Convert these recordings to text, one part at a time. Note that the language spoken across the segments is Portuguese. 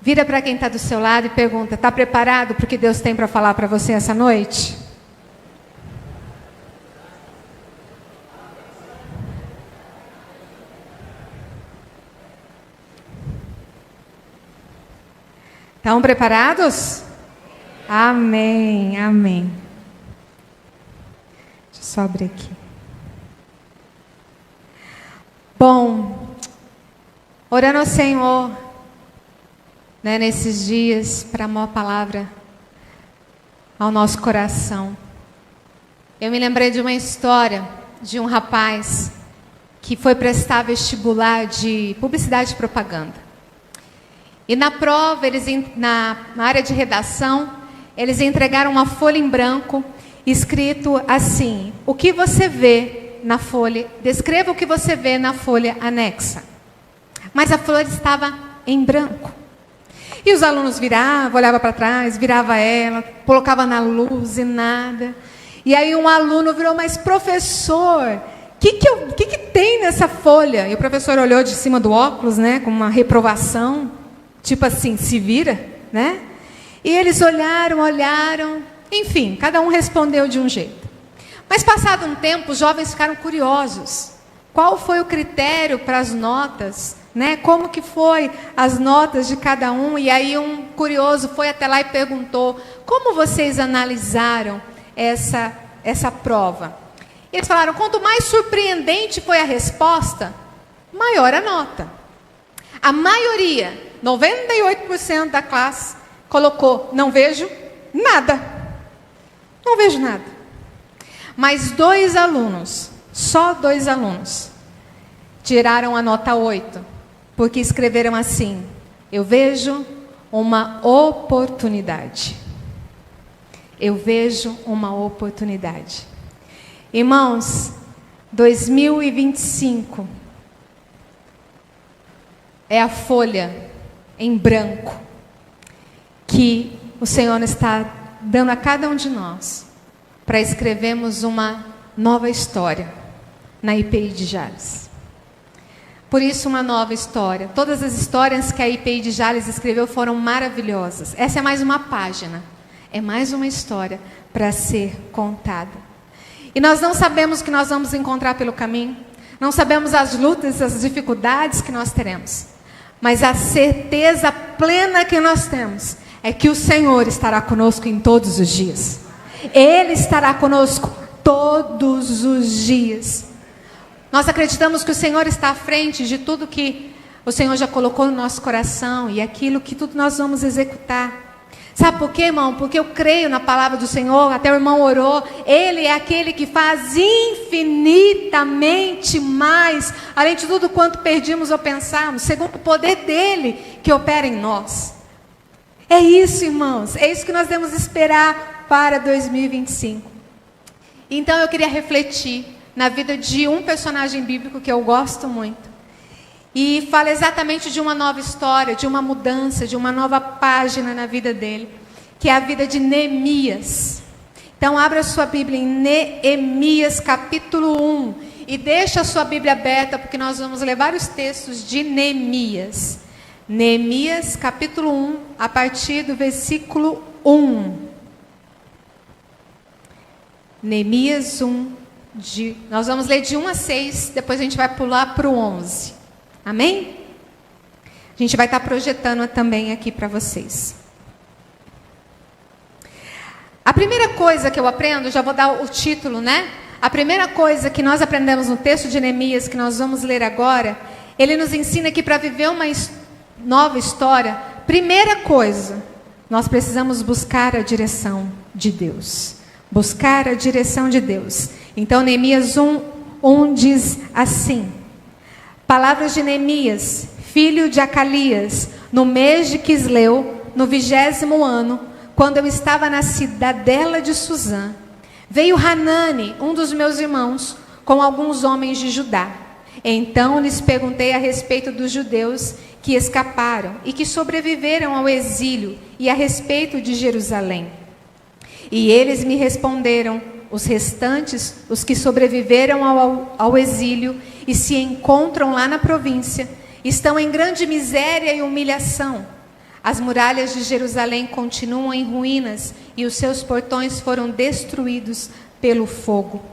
Vira para quem está do seu lado e pergunta: está preparado para o que Deus tem para falar para você essa noite? Estão preparados? Amém, amém. Deixa eu só abrir aqui. Bom, orando ao Senhor, né, nesses dias, para a maior palavra ao nosso coração. Eu me lembrei de uma história de um rapaz que foi prestar vestibular de publicidade e propaganda. E na prova, na área de redação, eles entregaram uma folha em branco, escrito assim: o que você vê na folha, descreva o que você vê na folha anexa. Mas a folha estava em branco. E os alunos viravam, olhavam para trás, virava ela, colocava na luz e nada. E aí um aluno virou: mas professor, o que tem nessa folha? E o professor olhou de cima do óculos, né, com uma reprovação. Tipo assim, se vira, né? E eles olharam, enfim, cada um respondeu de um jeito. Mas passado um tempo, os jovens ficaram curiosos. Qual foi o critério para as notas, né? Como que foi as notas de cada um? E aí um curioso foi até lá e perguntou: como vocês analisaram essa prova? E eles falaram: quanto mais surpreendente foi a resposta, maior a nota. A maioria, 98% da classe, colocou: não vejo nada. Não vejo nada. Mas 2 alunos, só 2 alunos, tiraram a nota 8, porque escreveram assim: eu vejo uma oportunidade. Eu vejo uma oportunidade. Irmãos, 2025 é a folha em branco que o Senhor está dando a cada um de nós para escrevermos uma nova história na IPI de Jales. Por isso, uma nova história. Todas as histórias que a IPI de Jales escreveu foram maravilhosas. Essa é mais uma página, é mais uma história para ser contada. E nós não sabemos o que nós vamos encontrar pelo caminho, não sabemos as lutas, as dificuldades que nós teremos. Mas a certeza plena que nós temos é que o Senhor estará conosco em todos os dias. Ele estará conosco todos os dias. Nós acreditamos que o Senhor está à frente de tudo que o Senhor já colocou no nosso coração e aquilo que tudo nós vamos executar. Sabe por quê, irmão? Porque eu creio na palavra do Senhor, até o irmão orou. Ele é aquele que faz infinitamente mais, além de tudo quanto pedimos ou pensamos, segundo o poder dele que opera em nós. É isso, irmãos, é isso que nós devemos esperar para 2025. Então eu queria refletir na vida de um personagem bíblico que eu gosto muito. E fala exatamente de uma nova história, de uma mudança, de uma nova página na vida dele, que é a vida de Neemias. Então abra sua Bíblia em Neemias capítulo 1 e deixa a sua Bíblia aberta, porque nós vamos ler vários textos de Neemias. Neemias capítulo 1, a partir do versículo 1. Neemias 1, nós vamos ler de 1 a 6, depois a gente vai pular para o 11. Amém? A gente vai estar projetando também aqui para vocês. A primeira coisa que eu aprendo, já vou dar o título, né? A primeira coisa que nós aprendemos no texto de Neemias, que nós vamos ler agora, ele nos ensina que para viver uma nova história, primeira coisa, nós precisamos buscar a direção de Deus. Buscar a direção de Deus. Então, Neemias 1 diz assim: palavras de Neemias, filho de Acalias, no mês de Quisleu, no 20º ano, quando eu estava na cidadela de Suzã, veio Hanani, um dos meus irmãos, com alguns homens de Judá. Então lhes perguntei a respeito dos judeus que escaparam e que sobreviveram ao exílio e a respeito de Jerusalém. E eles me responderam: os restantes, os que sobreviveram ao exílio e se encontram lá na província, estão em grande miséria e humilhação. As muralhas de Jerusalém continuam em ruínas e os seus portões foram destruídos pelo fogo.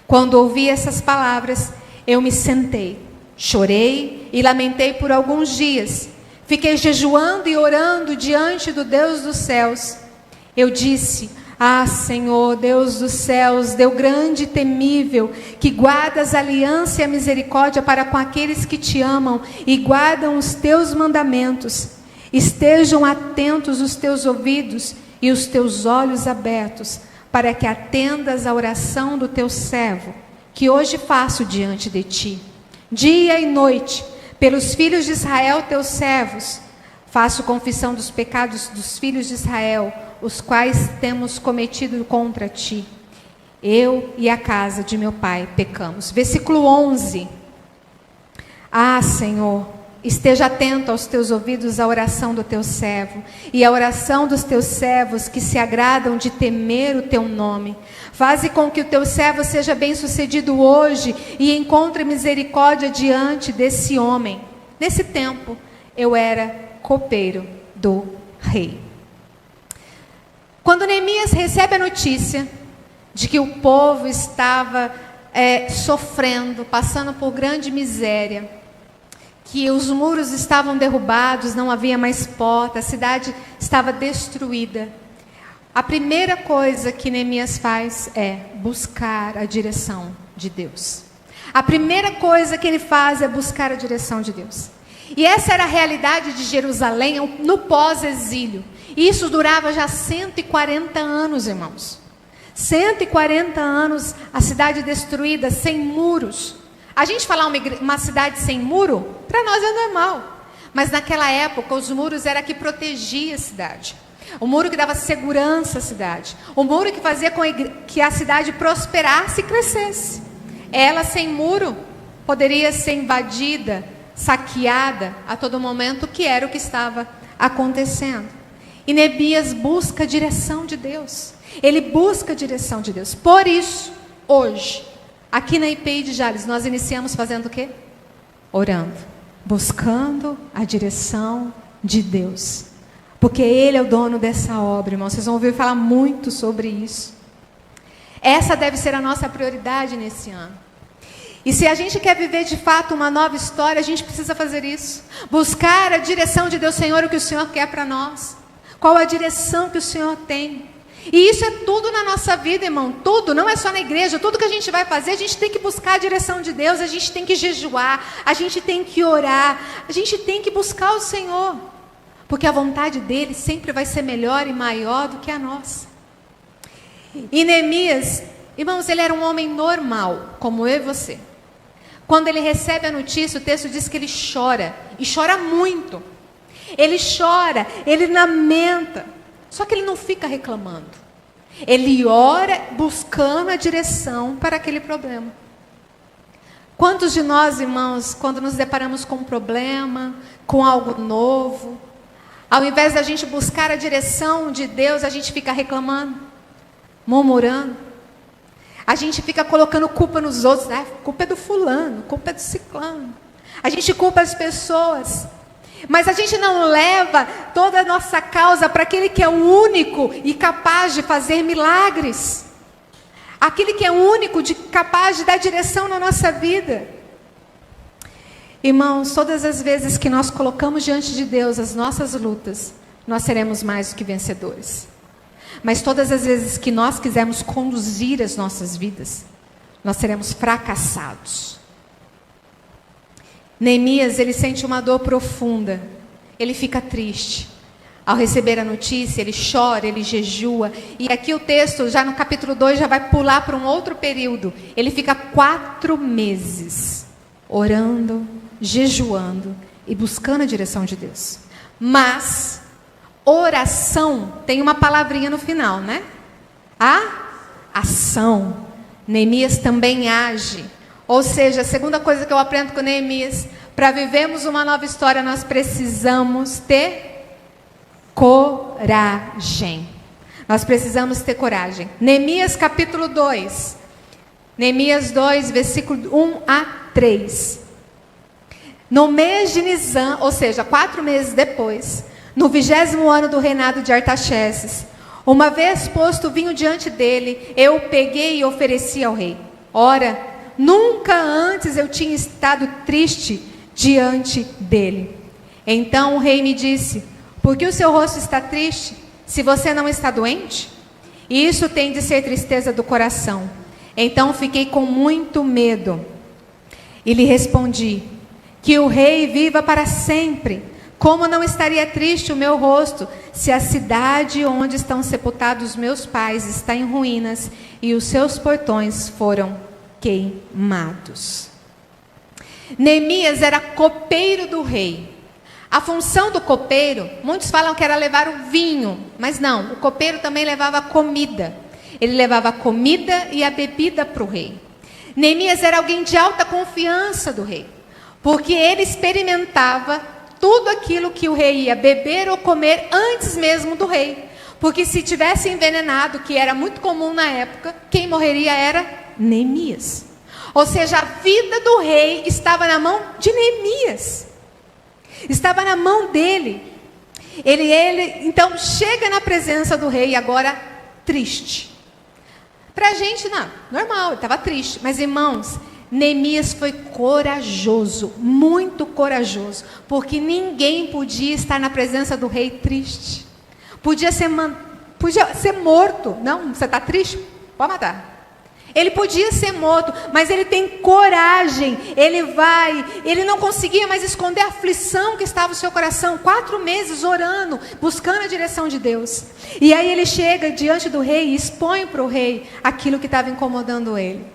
Quando ouvi essas palavras, eu me sentei, chorei e lamentei por alguns dias. Fiquei jejuando e orando diante do Deus dos céus. Eu disse: ah, Senhor, Deus dos céus, Deus grande e temível, que guardas a aliança e a misericórdia para com aqueles que te amam e guardam os teus mandamentos. Estejam atentos os teus ouvidos e os teus olhos abertos, para que atendas à oração do teu servo, que hoje faço diante de ti. Dia e noite, pelos filhos de Israel, teus servos, faço confissão dos pecados dos filhos de Israel, os quais temos cometido contra ti. Eu e a casa de meu pai pecamos. Versículo 11. Ah, Senhor, esteja atento aos teus ouvidos à oração do teu servo e à oração dos teus servos que se agradam de temer o teu nome. Faze com que o teu servo seja bem-sucedido hoje e encontre misericórdia diante desse homem. Nesse tempo, eu era copeiro do rei. Quando Neemias recebe a notícia de que o povo estava sofrendo, passando por grande miséria, que os muros estavam derrubados, não havia mais porta, a cidade estava destruída, a primeira coisa que Neemias faz é buscar a direção de Deus. A primeira coisa que ele faz é buscar a direção de Deus. E essa era a realidade de Jerusalém no pós-exílio. E isso durava já 140 anos, irmãos. 140 anos, a cidade destruída, sem muros. A gente falar uma cidade sem muro, para nós é normal. Mas naquela época, os muros eram que protegia a cidade. O muro que dava segurança à cidade. O muro que fazia com que a cidade prosperasse e crescesse. Ela, sem muro, poderia ser invadida, saqueada a todo momento, que era o que estava acontecendo. E Neemias busca a direção de Deus. Ele busca a direção de Deus. Por isso, hoje, aqui na IPI de Jales, nós iniciamos fazendo o quê? Orando. Buscando a direção de Deus. Porque Ele é o dono dessa obra, irmãos. Vocês vão ouvir falar muito sobre isso. Essa deve ser a nossa prioridade nesse ano. E se a gente quer viver de fato uma nova história, a gente precisa fazer isso. Buscar a direção de Deus, Senhor, o que o Senhor quer para nós. Qual a direção que o Senhor tem. E isso é tudo na nossa vida, irmão. Tudo, não é só na igreja. Tudo que a gente vai fazer, a gente tem que buscar a direção de Deus. A gente tem que jejuar. A gente tem que orar. A gente tem que buscar o Senhor. Porque a vontade dele sempre vai ser melhor e maior do que a nossa. E Neemias, irmãos, ele era um homem normal, como eu e você. Quando ele recebe a notícia, o texto diz que ele chora. E chora muito. Ele chora, ele lamenta. Só que ele não fica reclamando. Ele ora buscando a direção para aquele problema. Quantos de nós, irmãos, quando nos deparamos com um problema, com algo novo, ao invés da gente buscar a direção de Deus, a gente fica reclamando, murmurando. A gente fica colocando culpa nos outros. A culpa é do fulano, a culpa é do ciclano. A gente culpa as pessoas. Mas a gente não leva toda a nossa causa para aquele que é o único e capaz de fazer milagres. Aquele que é único, capaz de dar direção na nossa vida. Irmãos, todas as vezes que nós colocamos diante de Deus as nossas lutas, nós seremos mais do que vencedores. Mas todas as vezes que nós quisermos conduzir as nossas vidas, nós seremos fracassados. Neemias, ele sente uma dor profunda. Ele fica triste. Ao receber a notícia, ele chora, ele jejua. E aqui o texto, já no capítulo 2, já vai pular para um outro período. Ele fica 4 meses orando, jejuando e buscando a direção de Deus. Mas oração tem uma palavrinha no final, né? A ação. Neemias também age. Ou seja, a segunda coisa que eu aprendo com Neemias, para vivermos uma nova história, nós precisamos ter coragem. Nós precisamos ter coragem. Neemias capítulo 2. Neemias 2, versículo 1 a 3. No mês de Nisan, ou seja, 4 meses depois, no 20º ano do reinado de Artaxerxes, uma vez posto o vinho diante dele, eu peguei e ofereci ao rei. Ora, nunca antes eu tinha estado triste diante dele. Então o rei me disse: por que o seu rosto está triste, se você não está doente? E isso tem de ser tristeza do coração. Então fiquei com muito medo. E lhe respondi: que o rei viva para sempre. Como não estaria triste o meu rosto, se a cidade onde estão sepultados meus pais está em ruínas e os seus portões foram queimados. Neemias era copeiro do rei. A função do copeiro, muitos falam que era levar o vinho, mas não, o copeiro também levava comida. Ele levava a comida e a bebida para o rei. Neemias era alguém de alta confiança do rei, porque ele experimentava tudo aquilo que o rei ia beber ou comer antes mesmo do rei. Porque se tivesse envenenado, que era muito comum na época, quem morreria era Neemias. Ou seja, a vida do rei estava na mão de Neemias. Estava na mão dele. Ele então chega na presença do rei agora triste. Para a gente, não, normal, ele estava triste. Mas irmãos, Neemias foi corajoso, muito corajoso, porque ninguém podia estar na presença do rei triste. Podia ser morto. Não, você está triste? Pode matar. Ele podia ser morto, mas ele tem coragem. Ele não conseguia mais esconder a aflição que estava no seu coração. 4 meses orando, buscando a direção de Deus. E aí ele chega diante do rei e expõe para o rei aquilo que estava incomodando ele.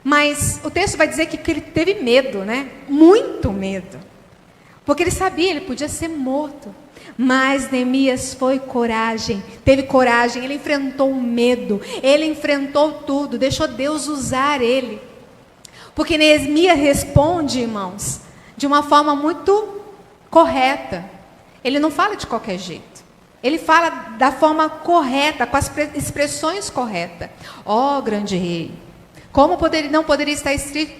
Mas o texto vai dizer que ele teve medo, né? Muito medo. Porque ele sabia, ele podia ser morto. Mas Neemias teve coragem, ele enfrentou o medo, ele enfrentou tudo, deixou Deus usar ele. Porque Neemias responde, irmãos, de uma forma muito correta. Ele não fala de qualquer jeito. Ele fala da forma correta, com as expressões corretas. Ó grande rei, como não poderia estar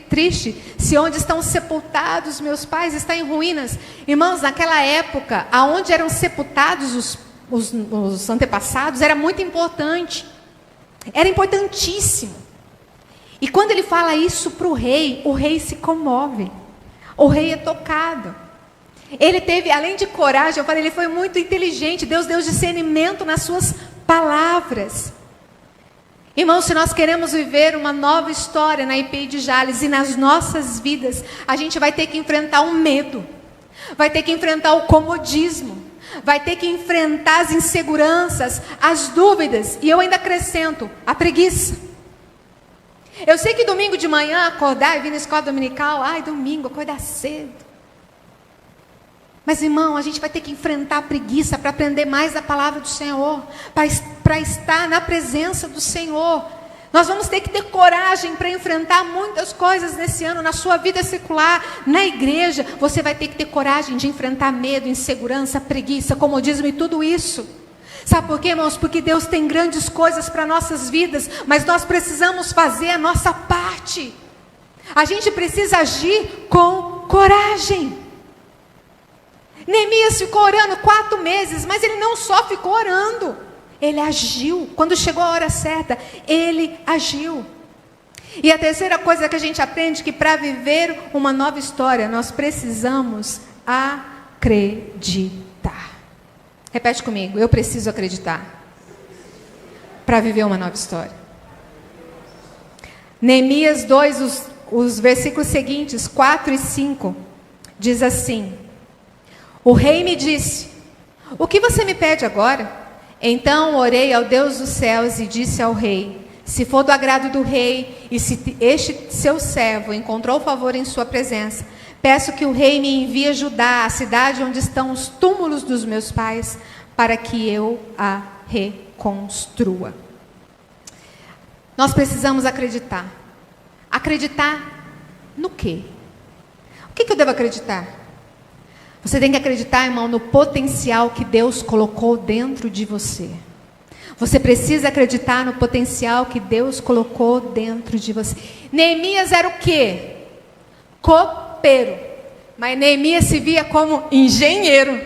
triste se onde estão sepultados meus pais está em ruínas? Irmãos, naquela época, aonde eram sepultados os antepassados, era muito importante. Era importantíssimo. E quando ele fala isso para o rei se comove. O rei é tocado. Ele teve, além de coragem, eu falei, ele foi muito inteligente. Deus deu discernimento nas suas palavras. Irmãos, se nós queremos viver uma nova história na IPI de Jales e nas nossas vidas, a gente vai ter que enfrentar o medo, vai ter que enfrentar o comodismo, vai ter que enfrentar as inseguranças, as dúvidas, e eu ainda acrescento, a preguiça. Eu sei que domingo de manhã acordar e vir na escola dominical, domingo, acordar cedo. Mas irmão, a gente vai ter que enfrentar a preguiça para aprender mais da palavra do Senhor, para estar na presença do Senhor. Nós vamos ter que ter coragem para enfrentar muitas coisas nesse ano, na sua vida secular, na igreja. Você vai ter que ter coragem de enfrentar medo, insegurança, preguiça, comodismo e tudo isso. Sabe por quê, irmãos? Porque Deus tem grandes coisas para nossas vidas, mas nós precisamos fazer a nossa parte. A gente precisa agir com coragem. Neemias ficou orando 4 meses, mas ele não só ficou orando, ele agiu. Quando chegou a hora certa, ele agiu. E a terceira coisa que a gente aprende, que para viver uma nova história, nós precisamos acreditar. Repete comigo, eu preciso acreditar para viver uma nova história. Neemias 2, os versículos seguintes, 4 e 5, diz assim: o rei me disse: o que você me pede agora? Então orei ao Deus dos céus e disse ao rei: se for do agrado do rei, e se este seu servo encontrou favor em sua presença, peço que o rei me envie a Judá, a cidade onde estão os túmulos dos meus pais, para que eu a reconstrua. Nós precisamos acreditar. Acreditar no quê? O que eu devo acreditar? Você tem que acreditar, irmão, no potencial que Deus colocou dentro de você. Você precisa acreditar no potencial que Deus colocou dentro de você. Neemias era o quê? Copeiro. Mas Neemias se via como engenheiro.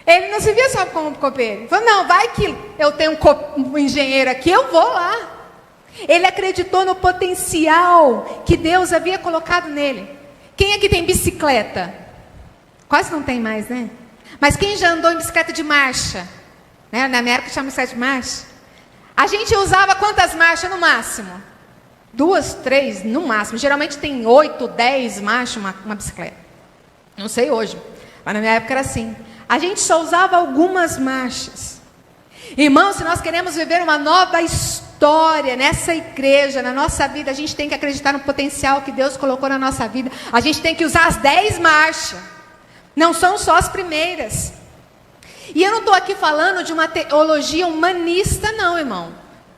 Ele não se via só como copeiro. Ele falou, não, vai que eu tenho um engenheiro aqui, eu vou lá. Ele acreditou no potencial que Deus havia colocado nele. Quem aqui tem bicicleta? Quase não tem mais, né? Mas quem já andou em bicicleta de marcha? Né? Na minha época chama bicicleta de marcha. A gente usava quantas marchas no máximo? 2, 3 no máximo. Geralmente tem 8, 10 marchas uma bicicleta. Não sei hoje, mas na minha época era assim. A gente só usava algumas marchas. Irmãos, se nós queremos viver uma nova história nessa igreja, na nossa vida, a gente tem que acreditar no potencial que Deus colocou na nossa vida. A gente tem que usar as 10 marchas. Não são só as primeiras. E eu não estou aqui falando de uma teologia humanista, não, irmão.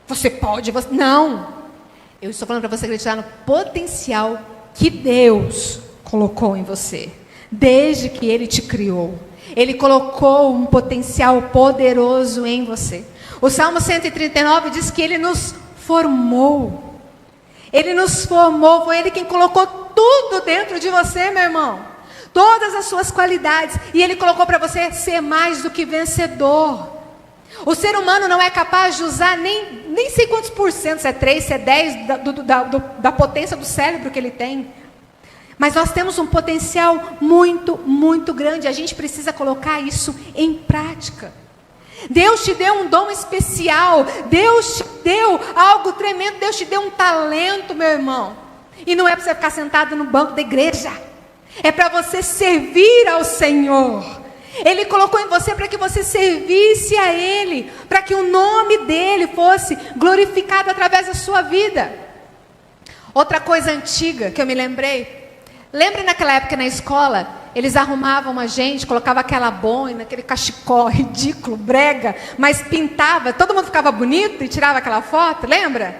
Você pode, você... Não. Eu estou falando para você acreditar no potencial que Deus colocou em você. Desde que Ele te criou. Ele colocou um potencial poderoso em você. O Salmo 139 diz que Ele nos formou. Ele nos formou. Foi Ele quem colocou tudo dentro de você, meu irmão. Todas as suas qualidades. E Ele colocou para você ser mais do que vencedor. O ser humano não é capaz de usar nem sei quantos por cento, se é 3, se é 10 da potência do cérebro que ele tem. Mas nós temos um potencial muito, muito grande. A gente precisa colocar isso em prática. Deus te deu um dom especial. Deus te deu algo tremendo. Deus te deu um talento, meu irmão. E não é para você ficar sentado no banco da igreja. É para você servir ao Senhor. Ele colocou em você para que você servisse a Ele. Para que o nome dEle fosse glorificado através da sua vida. Outra coisa antiga que eu me lembrei. Lembra naquela época na escola, eles arrumavam a gente, colocavam aquela boina, aquele cachecol ridículo, brega, mas pintava, todo mundo ficava bonito e tirava aquela foto, lembra?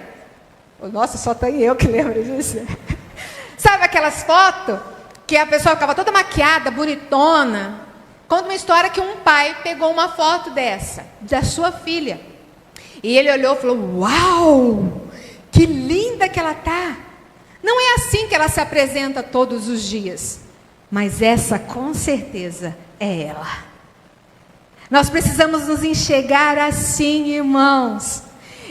Nossa, só tem eu que lembro disso. Sabe aquelas fotos que a pessoa ficava toda maquiada, bonitona? Conta uma história que um pai pegou uma foto dessa, da sua filha. E ele olhou e falou, uau, que linda que ela está. Não é assim que ela se apresenta todos os dias. Mas essa com certeza é ela. Nós precisamos nos enxergar assim, irmãos.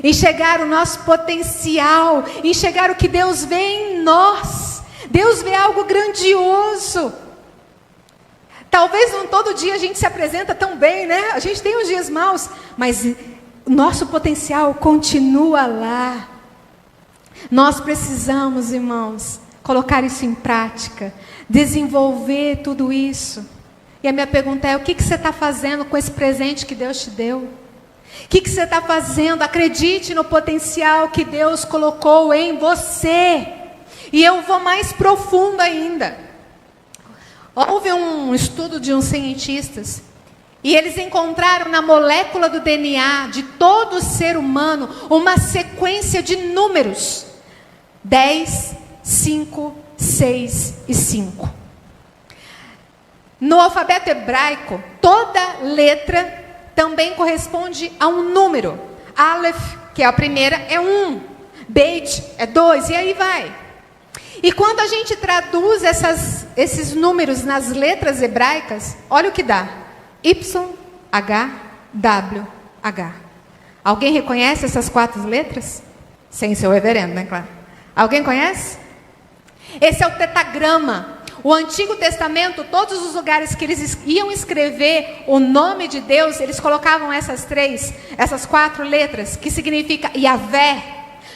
Enxergar o nosso potencial. Enxergar o que Deus vê em nós. Deus vê algo grandioso. Talvez não todo dia a gente se apresenta tão bem, né? A gente tem uns dias maus. Mas o nosso potencial continua lá. Nós precisamos, irmãos, colocar isso em prática, desenvolver tudo isso. E a minha pergunta é, o que você está fazendo com esse presente que Deus te deu? O que você está fazendo? Acredite no potencial que Deus colocou em você. E eu vou mais profundo ainda. Houve um estudo de uns cientistas, e eles encontraram na molécula do DNA de todo ser humano uma sequência de números. 10, 5, 6 e 5. No alfabeto hebraico, toda letra também corresponde a um número. Aleph, que é a primeira, é 1. Beit é 2, e aí vai. E quando a gente traduz esses números nas letras hebraicas, olha o que dá. Y, H, W, H. Alguém reconhece essas 4 letras? Sem ser o reverendo, né, claro. Alguém conhece? Esse é o tetagrama. O Antigo Testamento, todos os lugares que eles iam escrever o nome de Deus, eles colocavam essas 4 letras, que significa Yahvé,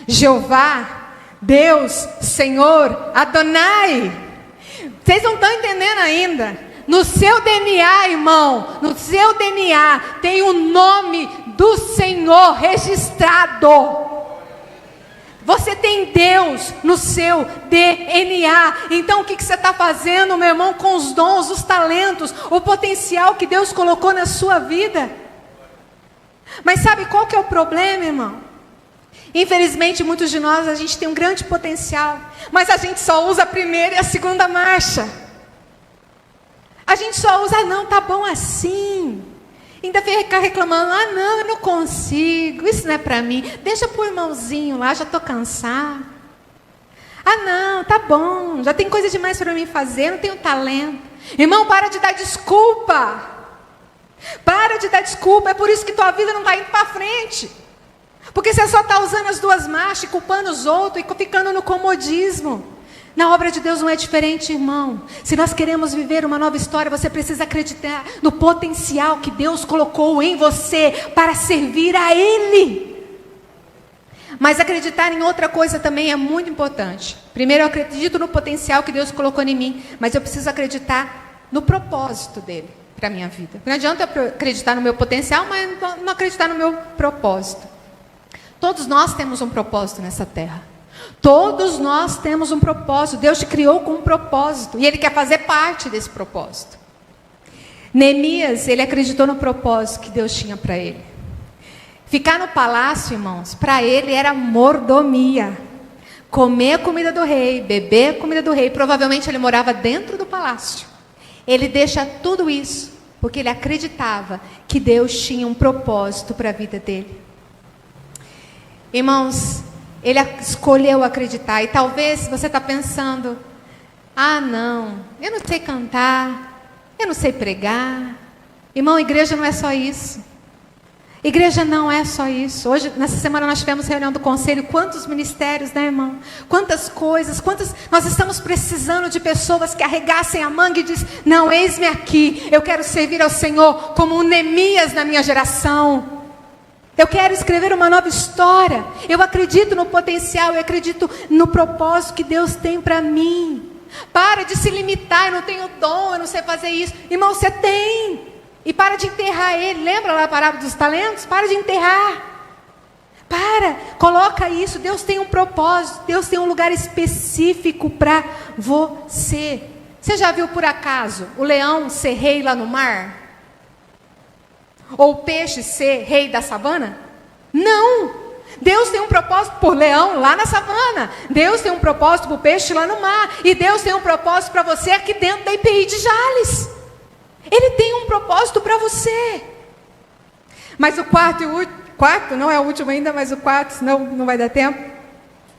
Jeová, Deus, Senhor, Adonai. Vocês não estão entendendo ainda. No seu DNA, irmão, no seu DNA tem o nome do Senhor registrado. Você tem Deus no seu DNA. Então o que você está fazendo, meu irmão, com os dons, os talentos, o potencial que Deus colocou na sua vida? Mas sabe qual que é o problema, irmão? Infelizmente, muitos de nós, a gente tem um grande potencial, mas a gente só usa a primeira e a segunda marcha. A gente só usa, não, tá bom assim. Ainda ficar reclamando, não, eu não consigo, isso não é para mim. Deixa pro irmãozinho lá, já estou cansado. Não, tá bom, já tem coisa demais para mim fazer, não tenho talento. Irmão, para de dar desculpa. Para de dar desculpa, é por isso que tua vida não está indo para frente. Porque você só está usando as duas marchas, culpando os outros e ficando no comodismo. Na obra de Deus não é diferente, irmão. Se nós queremos viver uma nova história, você precisa acreditar no potencial que Deus colocou em você para servir a Ele. Mas acreditar em outra coisa também é muito importante. Primeiro, eu acredito no potencial que Deus colocou em mim, mas eu preciso acreditar no propósito dele para a minha vida. Não adianta eu acreditar no meu potencial, mas não acreditar no meu propósito. Todos nós temos um propósito nessa terra. Todos nós temos um propósito. Deus te criou com um propósito e Ele quer fazer parte desse propósito. Neemias, ele acreditou no propósito que Deus tinha para ele. Ficar no palácio, irmãos, para ele era mordomia. Comer a comida do rei, beber a comida do rei. Provavelmente ele morava dentro do palácio. Ele deixa tudo isso porque ele acreditava que Deus tinha um propósito para a vida dele. Irmãos, ele escolheu acreditar. E talvez você está pensando: ah, não, eu não sei cantar, eu não sei pregar. Irmão, igreja não é só isso. Igreja não é só isso. Hoje, nessa semana, nós tivemos reunião do conselho. Quantos ministérios, né, irmão? Quantas coisas, nós estamos precisando de pessoas que arregassem a manga e dizem: não, eis-me aqui, eu quero servir ao Senhor como um Neemias na minha geração. Eu quero escrever uma nova história. Eu acredito no potencial, eu acredito no propósito que Deus tem para mim. Para de se limitar: eu não tenho dom, eu não sei fazer isso. Irmão, você tem. E para de enterrar ele. Lembra lá a parábola dos talentos? Para de enterrar. Coloca isso. Deus tem um propósito. Deus tem um lugar específico para você. Você já viu por acaso o leão ser rei lá no mar? Ou o peixe ser rei da savana? Não. Deus tem um propósito por leão lá na savana. Deus tem um propósito por peixe lá no mar. E Deus tem um propósito para você aqui dentro da IPI de Jales. Ele tem um propósito para você. Mas o quarto, não é o último ainda, mas o quarto, senão não vai dar tempo.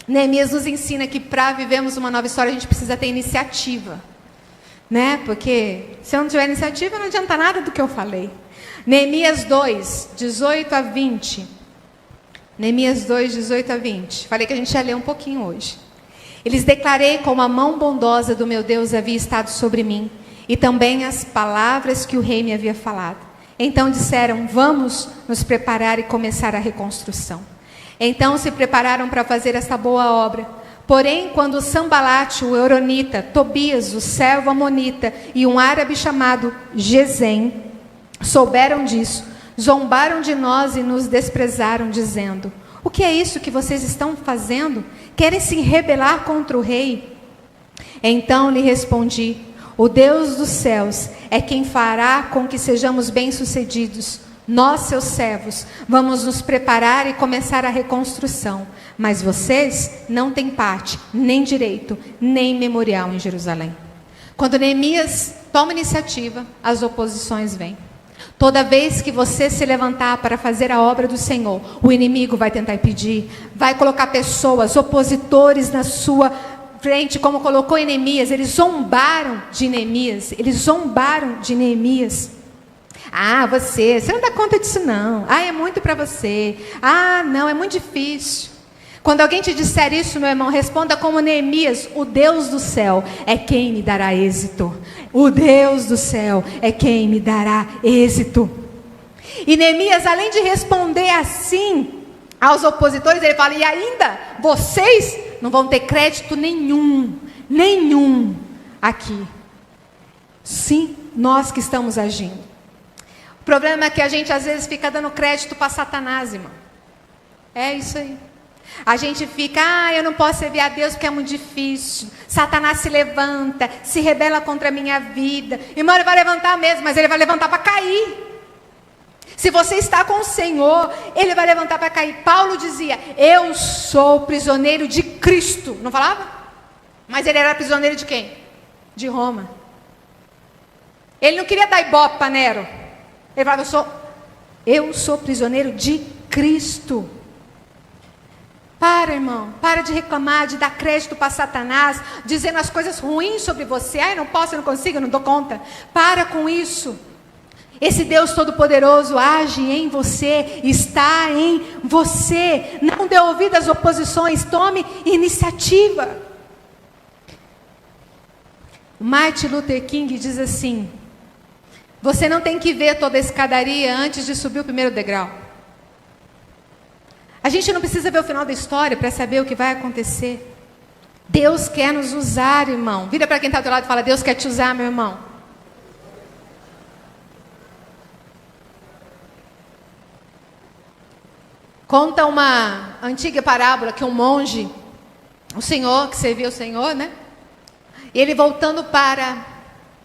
Neemias nos ensina que para vivermos uma nova história, a gente precisa ter iniciativa. Né? Porque se eu não tiver iniciativa, não adianta nada do que eu falei. Neemias 2, 18 a 20. Neemias 2, 18 a 20. Falei que a gente ia ler um pouquinho hoje. Eles declarei como a mão bondosa do meu Deus havia estado sobre mim, e também as palavras que o rei me havia falado. Então disseram: vamos nos preparar e começar a reconstrução. Então se prepararam para fazer esta boa obra. Porém, quando Sambalate, o Euronita, Tobias, o servo amonita, e um árabe chamado Gesem souberam disso, zombaram de nós e nos desprezaram, dizendo: o que é isso que vocês estão fazendo? Querem se rebelar contra o rei? Então lhe respondi: o Deus dos céus é quem fará com que sejamos bem-sucedidos. Nós, seus servos, vamos nos preparar e começar a reconstrução. Mas vocês não têm parte, nem direito, nem memorial em Jerusalém. Quando Neemias toma iniciativa, as oposições vêm. Toda vez que você se levantar para fazer a obra do Senhor, o inimigo vai tentar impedir, vai colocar pessoas, opositores na sua frente, como colocou em Neemias. Eles zombaram de Neemias. Ah, você não dá conta disso não. Ah, é muito para você. Ah, não, é muito difícil. Quando alguém te disser isso, meu irmão, responda como Neemias: o Deus do céu é quem me dará êxito. O Deus do céu é quem me dará êxito. E Neemias, além de responder assim aos opositores, ele fala: e ainda, vocês não vão ter crédito nenhum aqui. Sim, nós que estamos agindo. O problema é que a gente às vezes fica dando crédito para Satanás, irmão. É isso aí. A gente fica: eu não posso servir a Deus porque é muito difícil. Satanás se levanta, se rebela contra a minha vida. Irmão, ele vai levantar mesmo, mas ele vai levantar para cair. Se você está com o Senhor, ele vai levantar para cair. Paulo dizia: eu sou prisioneiro de Cristo. Não falava? Mas ele era prisioneiro de quem? De Roma. Ele não queria dar ibope para Nero. Ele falava: eu sou prisioneiro de Cristo. Para, irmão, para de reclamar, de dar crédito para Satanás, dizendo as coisas ruins sobre você. Eu não posso, eu não consigo, eu não dou conta. Para com isso. Esse Deus Todo-Poderoso age em você, está em você. Não dê ouvido às oposições, tome iniciativa. Martin Luther King diz assim: você não tem que ver toda a escadaria antes de subir o primeiro degrau. A gente não precisa ver o final da história para saber o que vai acontecer. Deus quer nos usar, irmão. Vira para quem está do lado e fala: Deus quer te usar, meu irmão. Conta uma antiga parábola que um monge, o senhor, que servia o Senhor, né? Ele voltando para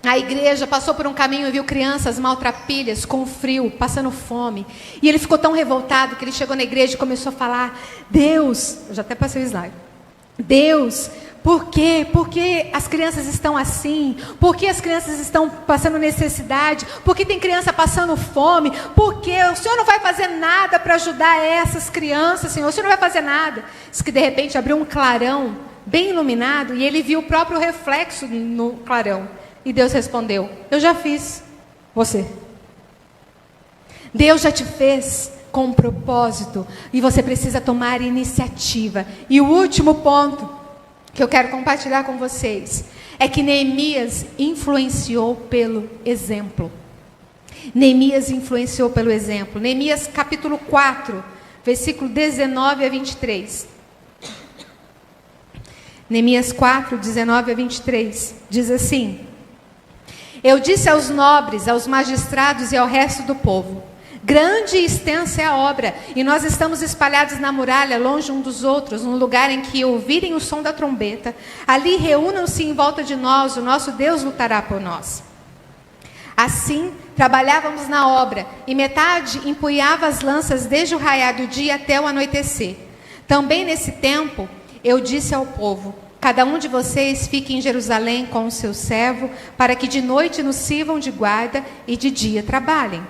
a igreja, passou por um caminho e viu crianças maltrapilhas, com frio, passando fome. E ele ficou tão revoltado que ele chegou na igreja e começou a falar: Deus, eu já até passei o slide. Deus, por quê? Por que as crianças estão assim? Por que as crianças estão passando necessidade? Por que tem criança passando fome? Por que o Senhor não vai fazer nada para ajudar essas crianças, Senhor? O Senhor não vai fazer nada. Diz que de repente abriu um clarão bem iluminado e ele viu o próprio reflexo no clarão. E Deus respondeu: eu já fiz você. Deus já te fez com um propósito e você precisa tomar iniciativa. E o último ponto que eu quero compartilhar com vocês é que Neemias influenciou pelo exemplo. Neemias influenciou pelo exemplo. Neemias capítulo 4, versículo 19 a 23. Neemias 4, 19 a 23, diz assim: eu disse aos nobres, aos magistrados e ao resto do povo: grande e extensa é a obra, e nós estamos espalhados na muralha, longe um dos outros, num lugar em que ouvirem o som da trombeta. Ali reúnam-se em volta de nós, o nosso Deus lutará por nós. Assim, trabalhávamos na obra, e metade empunhava as lanças desde o raiar do dia até o anoitecer. Também nesse tempo, eu disse ao povo: cada um de vocês fique em Jerusalém com o seu servo, para que de noite nos sirvam de guarda e de dia trabalhem.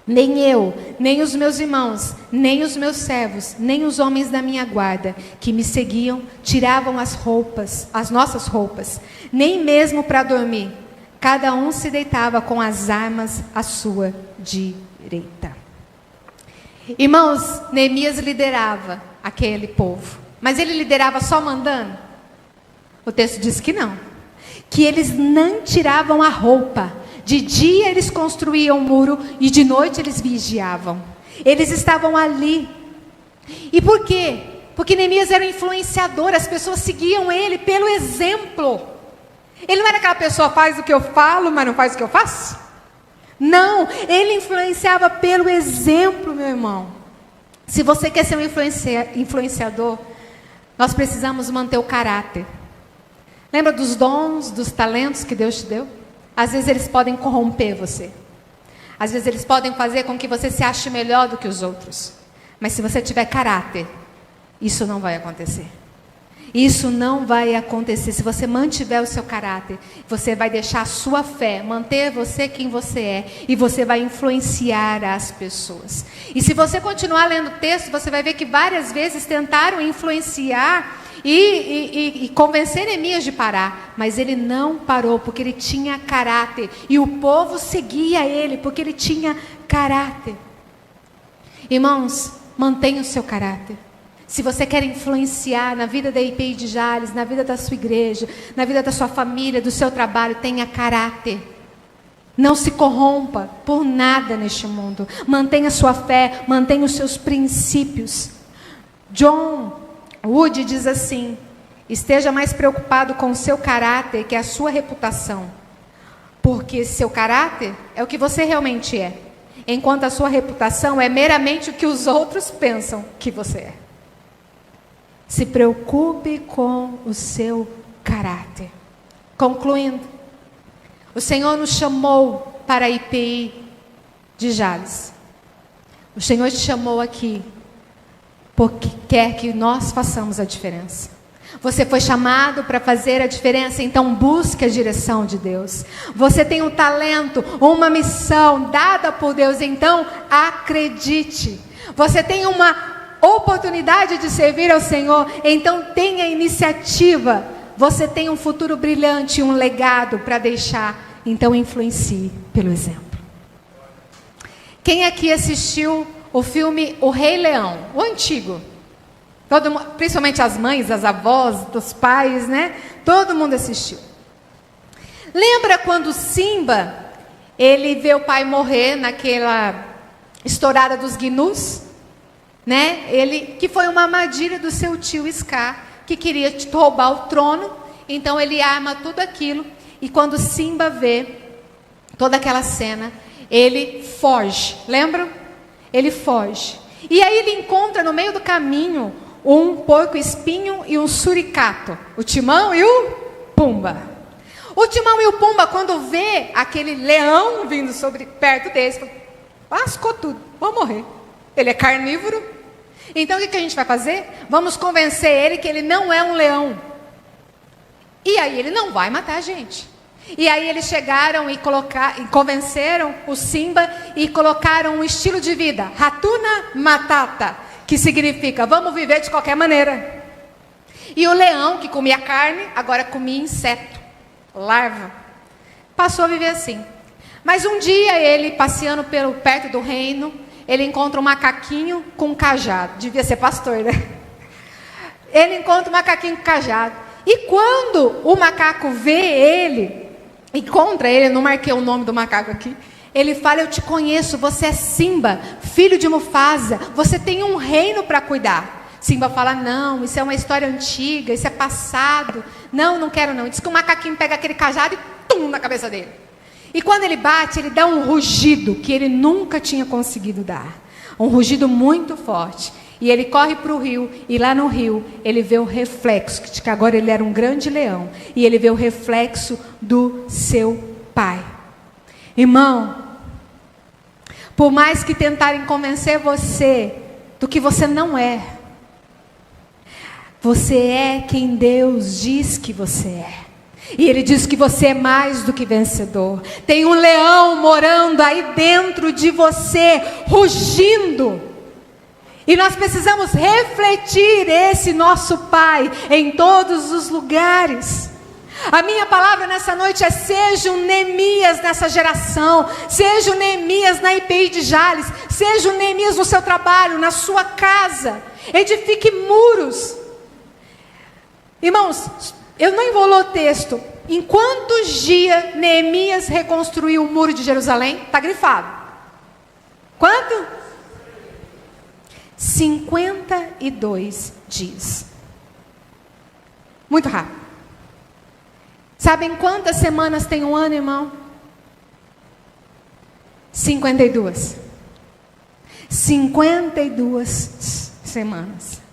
Nem eu, nem os meus irmãos, nem os meus servos, nem os homens da minha guarda que me seguiam tiravam as roupas, as nossas roupas, nem mesmo para dormir. Cada um se deitava com as armas à sua direita. Irmãos, Neemias liderava aquele povo, mas ele liderava só mandando? O texto diz que não. Que eles não tiravam a roupa. De dia eles construíam um muro e de noite eles vigiavam. Eles estavam ali. E por quê? Porque Neemias era um influenciador, as pessoas seguiam ele pelo exemplo. Ele não era aquela pessoa: faz o que eu falo, mas não faz o que eu faço. Não, ele influenciava pelo exemplo, meu irmão. Se você quer ser um influenciador, nós precisamos manter o caráter. Lembra dos dons, dos talentos que Deus te deu? Às vezes eles podem corromper você. Às vezes eles podem fazer com que você se ache melhor do que os outros. Mas se você tiver caráter, isso não vai acontecer. Isso não vai acontecer. Se você mantiver o seu caráter, você vai deixar a sua fé, manter você quem você é, e você vai influenciar as pessoas. E se você continuar lendo o texto, você vai ver que várias vezes tentaram influenciar e convencer Neemias de parar, mas ele não parou, porque ele tinha caráter, e o povo seguia ele, porque ele tinha caráter. Irmãos, mantenha o seu caráter. Se você quer influenciar na vida da IPI de Jales, na vida da sua igreja, na vida da sua família, do seu trabalho, tenha caráter. Não se corrompa por nada neste mundo. Mantenha sua fé, mantenha os seus princípios. John Wood diz assim: esteja mais preocupado com o seu caráter que a sua reputação. Porque seu caráter é o que você realmente é, enquanto a sua reputação é meramente o que os outros pensam que você é. Se preocupe com o seu caráter. Concluindo, o Senhor nos chamou para a IPI de Jales. O Senhor te chamou aqui porque quer que nós façamos a diferença. Você foi chamado para fazer a diferença, então busque a direção de Deus. Você tem um talento, uma missão dada por Deus, então acredite. Você tem uma oportunidade de servir ao Senhor, então tenha iniciativa. Você tem um futuro brilhante, um legado para deixar, então influencie pelo exemplo. Quem aqui assistiu o filme O Rei Leão, o antigo? Todo mundo, principalmente as mães, as avós, os pais, né? Todo mundo assistiu. Lembra quando Simba, ele vê o pai morrer naquela estourada dos gnus, né? Que foi uma armadilha do seu tio Scar, que queria roubar o trono. Então ele arma tudo aquilo, e quando Simba vê toda aquela cena, ele foge. Lembram? Ele foge. E aí ele encontra no meio do caminho um porco-espinho e um suricato, o Timão e o Pumba. O Timão e o Pumba, quando vê aquele leão vindo perto deles, lascou tudo, vou morrer. Ele é carnívoro. Então o que a gente vai fazer? Vamos convencer ele que ele não é um leão. E aí ele não vai matar a gente. E aí eles chegaram e convenceram o Simba e colocaram um estilo de vida, Hakuna Matata, que significa vamos viver de qualquer maneira. E o leão, que comia carne, agora comia inseto, larva. Passou a viver assim. Mas um dia ele, passeando perto do reino, ele encontra um macaquinho com um cajado. Devia ser pastor, né? Ele encontra um macaquinho com cajado. E quando o macaco vê ele, encontra ele, eu não marquei o nome do macaco aqui, ele fala: eu te conheço, você é Simba, filho de Mufasa, você tem um reino para cuidar. Simba fala: não, isso é uma história antiga, isso é passado, não quero não. Diz que o macaquinho pega aquele cajado e tum, na cabeça dele. E quando ele bate, ele dá um rugido que ele nunca tinha conseguido dar, um rugido muito forte. E ele corre para o rio, e lá no rio ele vê o reflexo, que agora ele era um grande leão, e ele vê o reflexo do seu pai. Irmão, por mais que tentarem convencer você do que você não é, você é quem Deus diz que você é. E Ele diz que você é mais do que vencedor. Tem um leão morando aí dentro de você, rugindo. E nós precisamos refletir esse nosso Pai em todos os lugares. A minha palavra nessa noite é: seja um Neemias nessa geração, seja um Neemias na IPI de Jales, seja um Neemias no seu trabalho, na sua casa. Edifique muros. Irmãos, eu não envolou o texto. Em quantos dias Neemias reconstruiu o muro de Jerusalém? Está grifado. Quanto? 52 dias. Muito rápido. Sabem quantas semanas tem um ano, irmão? 52. 52 semanas.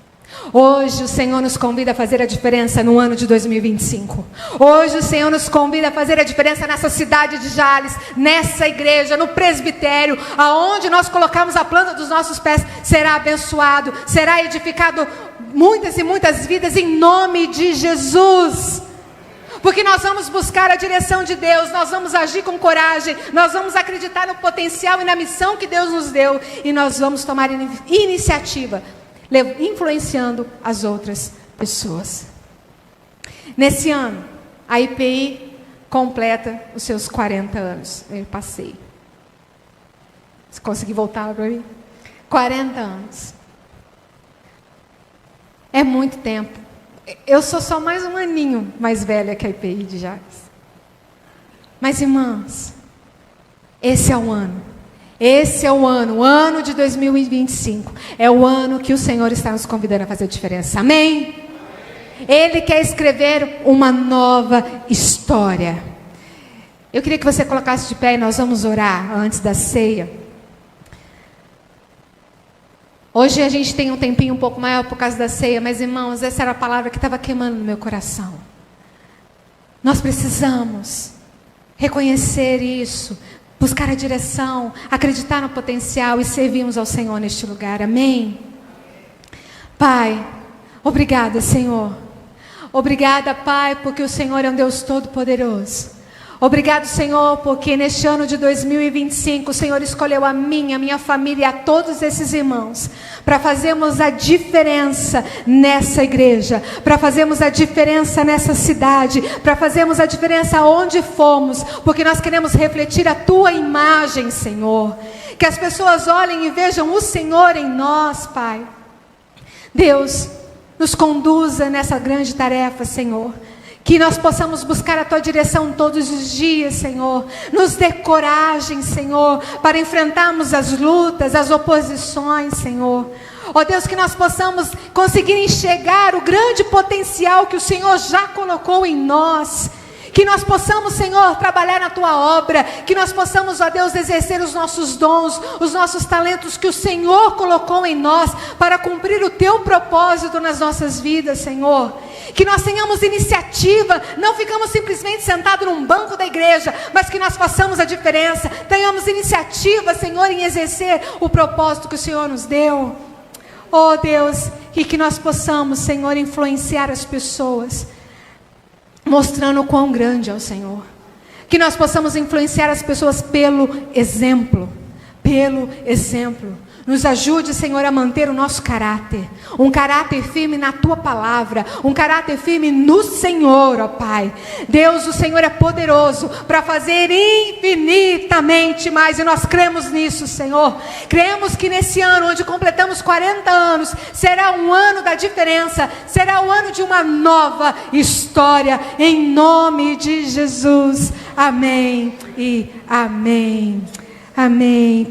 Hoje o Senhor nos convida a fazer a diferença no ano de 2025. Hoje o Senhor nos convida a fazer a diferença nessa cidade de Jales, nessa igreja, no presbitério, aonde nós colocamos a planta dos nossos pés, será abençoado, será edificado muitas e muitas vidas em nome de Jesus. Porque nós vamos buscar a direção de Deus, nós vamos agir com coragem, nós vamos acreditar no potencial e na missão que Deus nos deu, e nós vamos tomar iniciativa, influenciando as outras pessoas. Nesse ano, a IPI completa os seus 40 anos. Eu passei. Você conseguiu voltar para mim? 40 anos. É muito tempo. Eu sou só mais um aninho mais velha que a IPI de Jales. Mas, irmãos, esse é o ano. Esse é o ano de 2025. É o ano que o Senhor está nos convidando a fazer a diferença. Amém? Ele quer escrever uma nova história. Eu queria que você colocasse de pé e nós vamos orar antes da ceia. Hoje a gente tem um tempinho um pouco maior por causa da ceia, mas, irmãos, essa era a palavra que estava queimando no meu coração. Nós precisamos reconhecer isso, buscar a direção, acreditar no potencial e servirmos ao Senhor neste lugar. Amém? Pai, obrigada, Senhor. Obrigada, Pai, porque o Senhor é um Deus todo-poderoso. Obrigado, Senhor, porque neste ano de 2025 o Senhor escolheu a minha família e a todos esses irmãos para fazermos a diferença nessa igreja, para fazermos a diferença nessa cidade, para fazermos a diferença onde formos, porque nós queremos refletir a Tua imagem, Senhor. Que as pessoas olhem e vejam o Senhor em nós, Pai. Deus, nos conduza nessa grande tarefa, Senhor. Que nós possamos buscar a Tua direção todos os dias, Senhor. Nos dê coragem, Senhor, para enfrentarmos as lutas, as oposições, Senhor. Ó Deus, que nós possamos conseguir enxergar o grande potencial que o Senhor já colocou em nós. Que nós possamos, Senhor, trabalhar na Tua obra. Que nós possamos, ó Deus, exercer os nossos dons, os nossos talentos que o Senhor colocou em nós para cumprir o Teu propósito nas nossas vidas, Senhor. Que nós tenhamos iniciativa, não ficamos simplesmente sentados num banco da igreja, mas que nós façamos a diferença. Tenhamos iniciativa, Senhor, em exercer o propósito que o Senhor nos deu. Oh Deus, e que nós possamos, Senhor, influenciar as pessoas, mostrando o quão grande é o Senhor. Que nós possamos influenciar as pessoas pelo exemplo. Pelo exemplo. Nos ajude, Senhor, a manter o nosso caráter. Um caráter firme na Tua palavra. Um caráter firme no Senhor, ó Pai. Deus, o Senhor é poderoso para fazer infinitamente mais. E nós cremos nisso, Senhor. Cremos que nesse ano, onde completamos 40 anos, será um ano da diferença. Será o ano de uma nova história. Em nome de Jesus. Amém e amém. Amém.